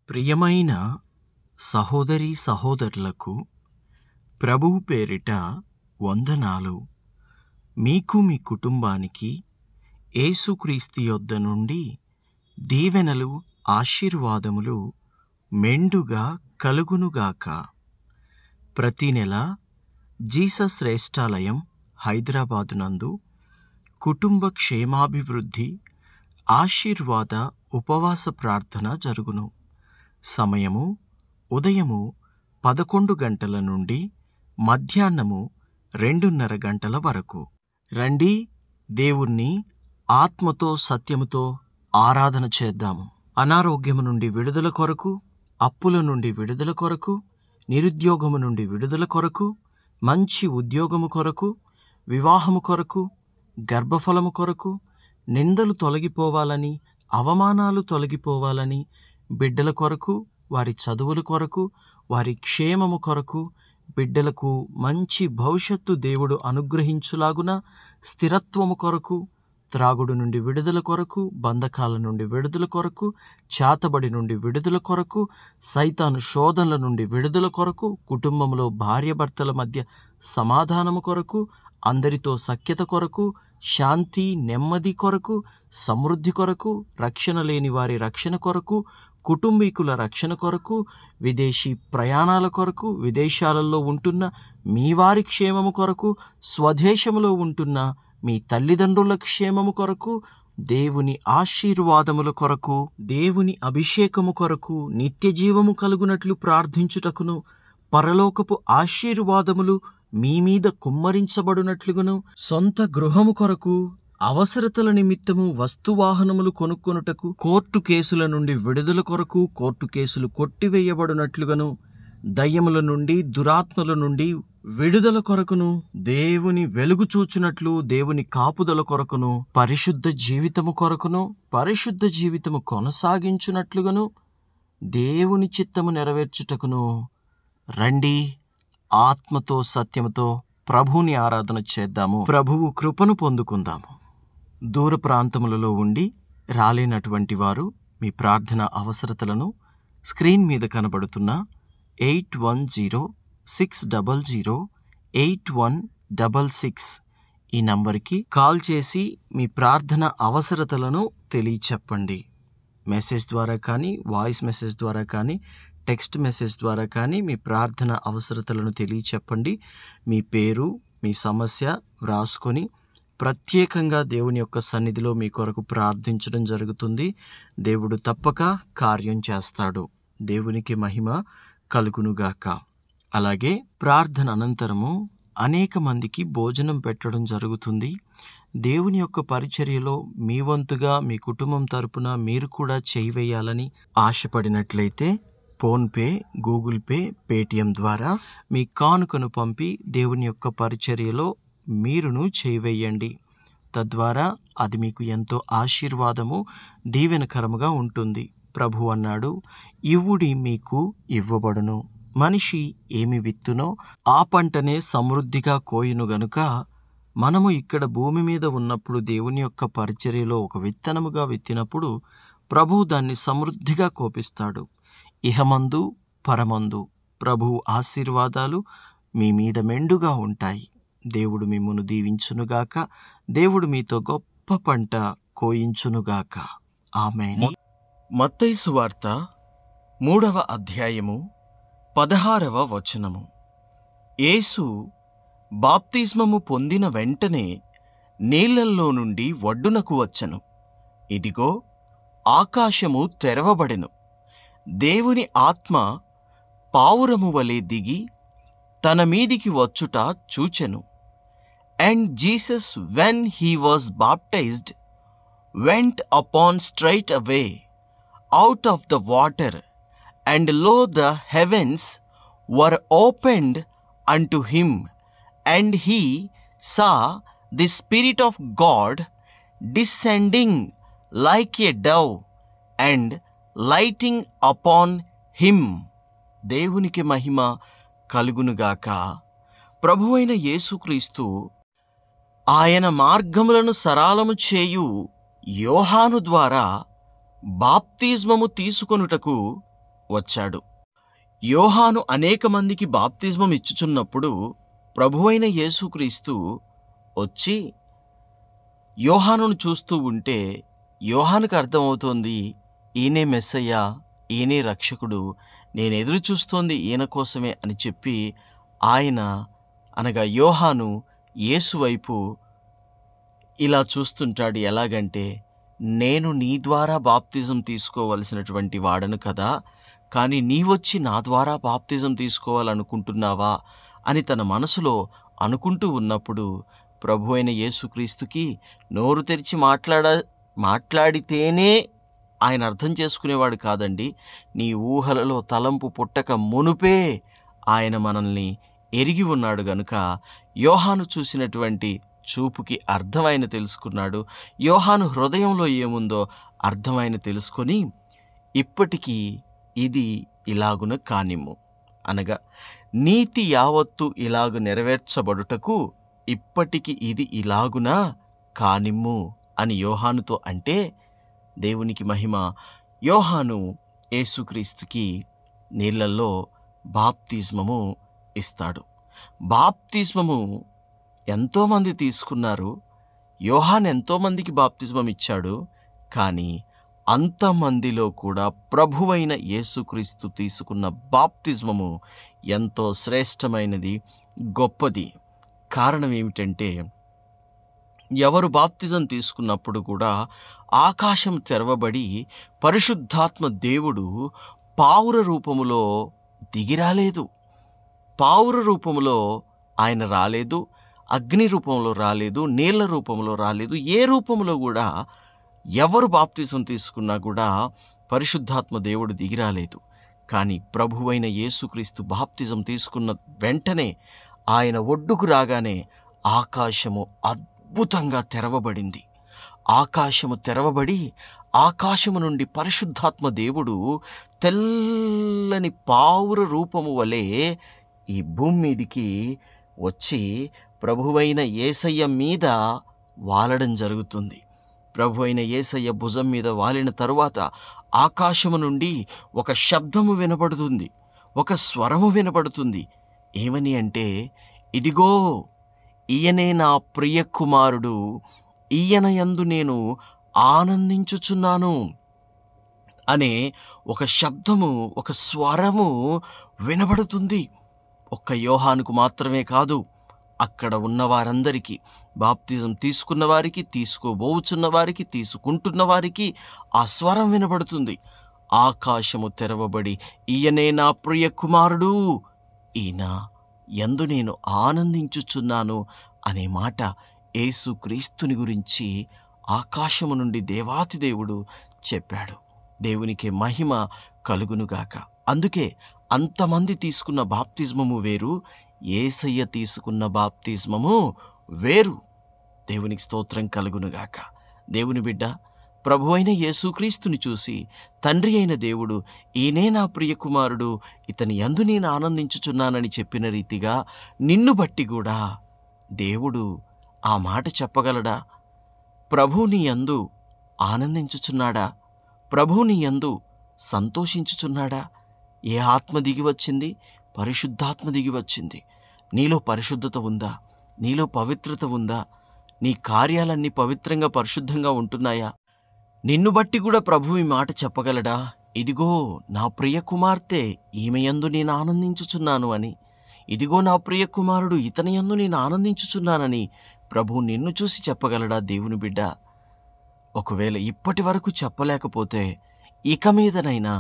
ప్రియమైన సహోదరీ సహోదరులకు ప్రభువు పేరిట వందనాలు. మీకు మీ కుటుంబానికి యేసుక్రీస్తు యొద్ద నుండి దీవెనలు, ఆశీర్వాదములు మెండుగా కలుగునుగాక. ప్రతి నెల జీసస్ శ్రేష్ఠాలయం హైదరాబాదు నందు కుటుంబ క్షేమాభివృద్ధి ఆశీర్వాద ఉపవాస ప్రార్థన జరుగును. సమయము ఉదయము 11 గంటల నుండి మధ్యాహ్నము 2:30 గంటల వరకు. రండి, దేవుణ్ణి ఆత్మతో సత్యముతో ఆరాధన చేద్దాము. అనారోగ్యము నుండి విడుదల కొరకు, అప్పుల నుండి విడుదల కొరకు, నిరుద్యోగము నుండి విడుదల కొరకు, మంచి ఉద్యోగము కొరకు, వివాహము కొరకు, గర్భఫలము కొరకు, నిందలు తొలగిపోవాలని, అవమానాలు తొలగిపోవాలని, బిడ్డల కొరకు, వారి చదువుల కొరకు, వారి క్షేమము కొరకు, బిడ్డలకు మంచి భవిష్యత్తు దేవుడు అనుగ్రహించులాగున స్థిరత్వము కొరకు, త్రాగుడు నుండి విడుదల కొరకు, బంధకాల నుండి విడుదల కొరకు, చాతబడి నుండి విడుదల కొరకు, సైతాను శోధనల నుండి విడుదల కొరకు, కుటుంబంలో భార్యాభర్తల మధ్య సమాధానము కొరకు, అందరితో సఖ్యత కొరకు, శాంతి నెమ్మది కొరకు, సమృద్ధి కొరకు, రక్షణ లేని వారి రక్షణ కొరకు, కుటుంబీకుల రక్షణ కొరకు, విదేశీ ప్రయాణాల కొరకు, విదేశాలలో ఉంటున్న మీ వారి క్షేమము కొరకు, స్వదేశములో ఉంటున్న మీ తల్లిదండ్రుల క్షేమము కొరకు, దేవుని ఆశీర్వాదముల కొరకు, దేవుని అభిషేకము కొరకు, నిత్యజీవము కలుగునట్లు ప్రార్థించుటకును, పరలోకపు ఆశీర్వాదములు మీ మీద కుమ్మరించబడినట్లుగాను, సొంత గృహము కొరకు, అవసరతల నిమిత్తము వస్తువాహనములు కొనుక్కొనుటకు, కోర్టు కేసుల నుండి విడుదల కొరకు, కోర్టు కేసులు కొట్టివేయబడినట్లుగాను, దయ్యముల నుండి దురాత్మల నుండి విడుదల కొరకును, దేవుని వెలుగు చూచునట్లు దేవుని కాపుదల కొరకును, పరిశుద్ధ జీవితము కొరకును, పరిశుద్ధ జీవితము కొనసాగించునట్లుగాను, దేవుని చిత్తము నెరవేర్చుటకును రండి, ఆత్మతో సత్యముతో ప్రభువుని ఆరాధన చేద్దాము. ప్రభువు కృపను పొందుకుందాము. దూర ప్రాంతములలో ఉండి రాలేనటువంటి వారు మీ ప్రార్థన అవసరతలను స్క్రీన్ మీద కనబడుతున్న 8106008166 ఈ నంబర్కి కాల్ చేసి మీ ప్రార్థన అవసరతలను తెలియచెప్పండి. మెసేజ్ ద్వారా కానీ, వాయిస్ మెసేజ్ ద్వారా కానీ, టెక్స్ట్ మెసేజ్ ద్వారా కానీ మీ ప్రార్థన అవసరతలను తెలియచెప్పండి. మీ పేరు, మీ సమస్య వ్రాసుకొని ప్రత్యేకంగా దేవుని యొక్క సన్నిధిలో మీ కొరకు ప్రార్థించడం జరుగుతుంది. దేవుడు తప్పక కార్యం చేస్తాడు. దేవునికి మహిమ కలుగునుగాక. అలాగే ప్రార్థన అనంతరము అనేక మందికి భోజనం పెట్టడం జరుగుతుంది. దేవుని యొక్క పరిచర్యలో మీ వంతుగా మీ కుటుంబం తరపున మీరు కూడా చేయివేయాలని ఆశపడినట్లయితే ఫోన్పే, గూగుల్ పే, పేటిఎం ద్వారా మీ కానుకను పంపి దేవుని యొక్క పరిచర్యలో మీరును చేయివేయండి. తద్వారా అది మీకు ఎంతో ఆశీర్వాదము, దీవెనకరముగా ఉంటుంది. ప్రభు అన్నాడు, ఇవ్వుడి మీకు ఇవ్వబడును, మనిషి ఏమి విత్తునో ఆ పంటనే సమృద్ధిగా కోయును గనుక మనము ఇక్కడ భూమి మీద ఉన్నప్పుడు దేవుని యొక్క పరిచర్యలో ఒక విత్తనముగా విత్తినప్పుడు ప్రభువు దాన్ని సమృద్ధిగా కోపిస్తాడు. ఇహమందు పరమందు ప్రభువు ఆశీర్వాదాలు మీ మీద మెండుగా ఉంటాయి. దేవుడు మిమ్మును దీవించునుగాక. దేవుడు మీతో గొప్ప పంట కోయించునుగాక. ఆమేన్. మత్తయి సువార్త 3వ అధ్యాయము 16వ వచనము. యేసు బాప్తిస్మము పొందిన వెంటనే నీళ్లల్లో నుండి ఒడ్డునకు వచ్చెను. ఇదిగో ఆకాశము తెరవబడెను. దేవుని ఆత్మ పావురము వలె దిగి తన మీదికి వచ్చుట చూచెను. And Jesus when he was baptized went upon straight away out of the water, and lo, the heavens were opened unto him, and he saw the Spirit of God descending like a dove and lighting upon him. దేవునికి మహిమ కలుగునుగాక. ప్రభువైన యేసుక్రీస్తు ఆయన మార్గములను సరళము చేయు యోహాను ద్వారా బాప్తిస్మము తీసుకొనుటకు వచ్చాడు. యోహాను అనేక మందికి బాప్తిజమం ఇచ్చుచున్నప్పుడు ప్రభువైన యేసుక్రీస్తు వచ్చి యోహానును చూస్తూ ఉంటే యోహానుకు అర్థమవుతోంది, ఈయనే మెస్సయ్య, ఈయనే రక్షకుడు, నేను ఎదురు చూస్తోంది ఈయన కోసమే అని చెప్పి ఆయన అనగా యోహాను యేసు వైపు ఇలా చూస్తుంటాడు. ఎలాగంటే, నేను నీ ద్వారా బాప్తిజం తీసుకోవలసినటువంటి వాడను కదా, కానీ నీవొచ్చి నా ద్వారా బాప్తిజం తీసుకోవాలనుకుంటున్నావా అని తన మనసులో అనుకుంటూ ఉన్నప్పుడు ప్రభువైన యేసుక్రీస్తుకి నోరు తెరిచి మాట్లాడితేనే ఆయన అర్థం చేసుకునేవాడు కాదండి. నీ ఊహలలో తలంపు పుట్టక మునుపే ఆయన మనల్ని ఎరిగి ఉన్నాడు గనుక యోహాను చూసినటువంటి చూపుకి అర్థమైన తెలుసుకున్నాడు. యోహాను హృదయంలో ఏముందో అర్థమైన తెలుసుకొని, ఇప్పటికీ ఇది ఇలాగున కానిమ్ము, అనగా నీతి యావత్తు ఇలాగు నెరవేర్చబడుటకు ఇప్పటికి ఇది ఇలాగున కానిమ్ము అని యోహానుతో అంటే, దేవునికి మహిమ. యోహాను యేసుక్రీస్తుకి నీళ్లలో బాప్తిస్మము ఇస్తాడు. బాప్తిస్మము ఎంతోమంది తీసుకున్నారు. యోహాను ఎంతోమందికి బాప్తిస్మం ఇచ్చాడు. కానీ అంతమందిలో కూడా ప్రభువైన యేసుక్రీస్తు తీసుకున్న బాప్తిస్మము ఎంతో శ్రేష్టమైనది, గొప్పది. కారణం ఏమిటంటే, ఎవరు బాప్తిజం తీసుకున్నప్పుడు కూడా ఆకాశం తెరవబడి పరిశుద్ధాత్మ దేవుడు పావుర రూపములో దిగిరాలేదు. పావుర రూపములో ఆయన రాలేదు, అగ్ని రూపంలో రాలేదు, నీళ్ల రూపంలో రాలేదు. ఏ రూపంలో కూడా ఎవరు బాప్తిజం తీసుకున్నా కూడా పరిశుద్ధాత్మ దేవుడు దిగిరాలేదు. కానీ ప్రభువైన యేసుక్రీస్తు బాప్తిజం తీసుకున్న వెంటనే ఆయన ఒడ్డుకు రాగానే ఆకాశము అద్భుతంగా తెరవబడింది. ఆకాశము తెరవబడి ఆకాశము నుండి పరిశుద్ధాత్మ దేవుడు తెల్లని పావుర రూపము వలె ఈ భూమి మీదికి వచ్చి ప్రభువైన యేసయ్య మీద వాలడం జరుగుతుంది. ప్రభువైన యేసయ్య భుజం మీద వాలిన తరువాత ఆకాశము నుండి ఒక శబ్దము వినపడుతుంది, ఒక స్వరము వినపడుతుంది. ఏమని అంటే, ఇదిగో ఈయనే నా ప్రియ కుమారుడు, ఈయన యందు నేను ఆనందించుచున్నాను అనే ఒక శబ్దము, ఒక స్వరము వినబడుతుంది. ఒక్క యోహానుకు మాత్రమే కాదు, అక్కడ ఉన్న వారందరికీ, బాప్తిజం తీసుకున్న వారికి, తీసుకోబోచున్న వారికి, తీసుకుంటున్న వారికి ఆ స్వరం వినబడుతుంది. ఆకాశము తెరవబడి ఈయనే నా ప్రియ కుమారుడు, ఈయన యందు నేను ఆనందించుచున్నాను అనే మాట యేసుక్రీస్తుని గురించి ఆకాశము నుండి దేవాతి దేవుడు చెప్పాడు. దేవునికి మహిమ కలుగునుగాక. అందుకే అంతమంది తీసుకున్న బాప్తిజమము వేరు, యేసయ్య తీసుకున్న బాప్తిజమము వేరు. దేవునికి స్తోత్రం కలుగునుగాక. దేవుని బిడ్డ, ప్రభువైన యేసుక్రీస్తుని చూసి తండ్రి అయిన దేవుడు ఈయనే నా ప్రియ కుమారుడు, ఇతని యందు నేను ఆనందించుచున్నానని చెప్పిన రీతిగా నిన్ను బట్టి కూడా దేవుడు ఆ మాట చెప్పగలడా? ప్రభువు నీ యందు ఆనందించుచున్నాడా? ప్రభువు నీ యందు సంతోషించుచున్నాడా? ఏ ఆత్మ దిగి వచ్చింది? పరిశుద్ధాత్మ దిగి వచ్చింది. నీలో పరిశుద్ధత ఉందా? నీలో పవిత్రత ఉందా? నీ కార్యాలన్నీ పవిత్రంగా పరిశుద్ధంగా ఉంటున్నాయా? నిన్ను బట్టి కూడా ప్రభువు ఈ మాట చెప్పగలడా? ఇదిగో నా ప్రియ కుమార్తె, ఈమె యందు నేను ఆనందించుచున్నాను అని. ఇదిగో నా ప్రియ కుమారుడు, ఇతని యందు నేను ఆనందించుచున్నానని ప్రభువు నిన్ను చూసి చెప్పగలడా? దేవుని బిడ్డ, ఒకవేళ ఇప్పటి వరకు చెప్పలేకపోతే ఇక మీదనైనా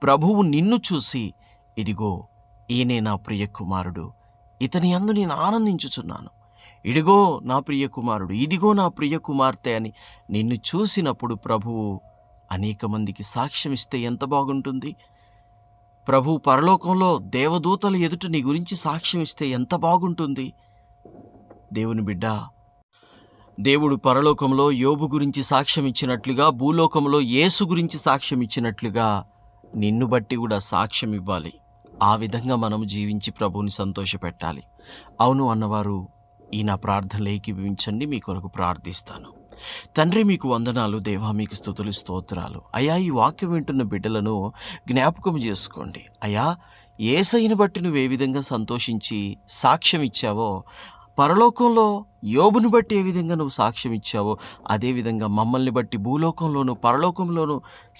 ప్రభువు నిన్ను చూసి, ఇదిగో ఈయనే నా ప్రియ కుమారుడు, ఇతని యందు నేను ఆనందించుచున్నాను, ఇదిగో నా ప్రియ కుమారుడు, ఇదిగో నా ప్రియ కుమార్తె అని నిన్ను చూసినప్పుడు ప్రభువు అనేక మందికి సాక్ష్యం ఇస్తే ఎంత బాగుంటుంది? ప్రభువు పరలోకంలో దేవదూతల ఎదుట నీ గురించి సాక్ష్యం ఇస్తే ఎంత బాగుంటుంది? దేవుని బిడ్డ, దేవుడు పరలోకంలో యోబు గురించి సాక్ష్యం ఇచ్చినట్లుగా, భూలోకంలో యేసు గురించి సాక్ష్యం ఇచ్చినట్లుగా నిన్ను బట్టి కూడా సాక్ష్యం ఇవ్వాలి. ఆ విధంగా మనం జీవించి ప్రభువుని సంతోషపెట్టాలి. అవును అన్నవారు ఈ నా ప్రార్థనలు ఏకీభవించండి, మీ కొరకు ప్రార్థిస్తాను. తండ్రి మీకు వందనాలు దేవా, మీకు స్తుతులు స్తోత్రాలు అయ్యా. ఈ వాక్యం వింటున్న బిడ్డలను జ్ఞాపకం చేసుకోండి అయ్యా. యేసయ్యను బట్టి నువ్వు ఏ విధంగా సంతోషించి సాక్ష్యం ఇచ్చావో, పరలోకంలో యోబును బట్టి ఏ విధంగా నువ్వు సాక్ష్యం ఇచ్చావో, అదేవిధంగా మమ్మల్ని బట్టి భూలోకంలోను పరలోకంలోను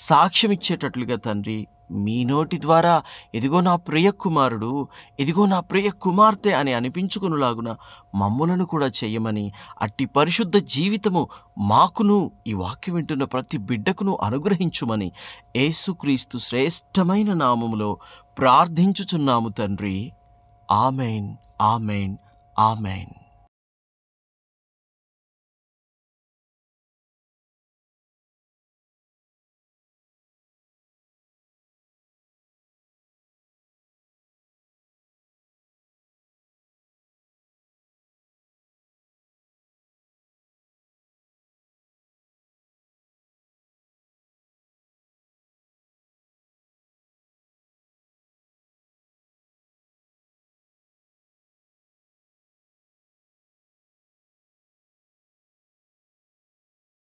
సాక్ష్యం ఇచ్చేటట్లుగా తండ్రి మీ నోటి ద్వారా ఇదిగో నా ప్రియ కుమారుడు, ఇదిగో నా ప్రియ కుమార్తె అని అనిపించుకునేలాగున మమ్ములను కూడా చెయ్యమని, అట్టి పరిశుద్ధ జీవితము మాకును ఈ వాక్యం వింటున్న ప్రతి బిడ్డకును అనుగ్రహించుమని యేసుక్రీస్తు శ్రేష్టమైన నామములో ప్రార్థించుచున్నాము తండ్రి. Amen, amen, amen.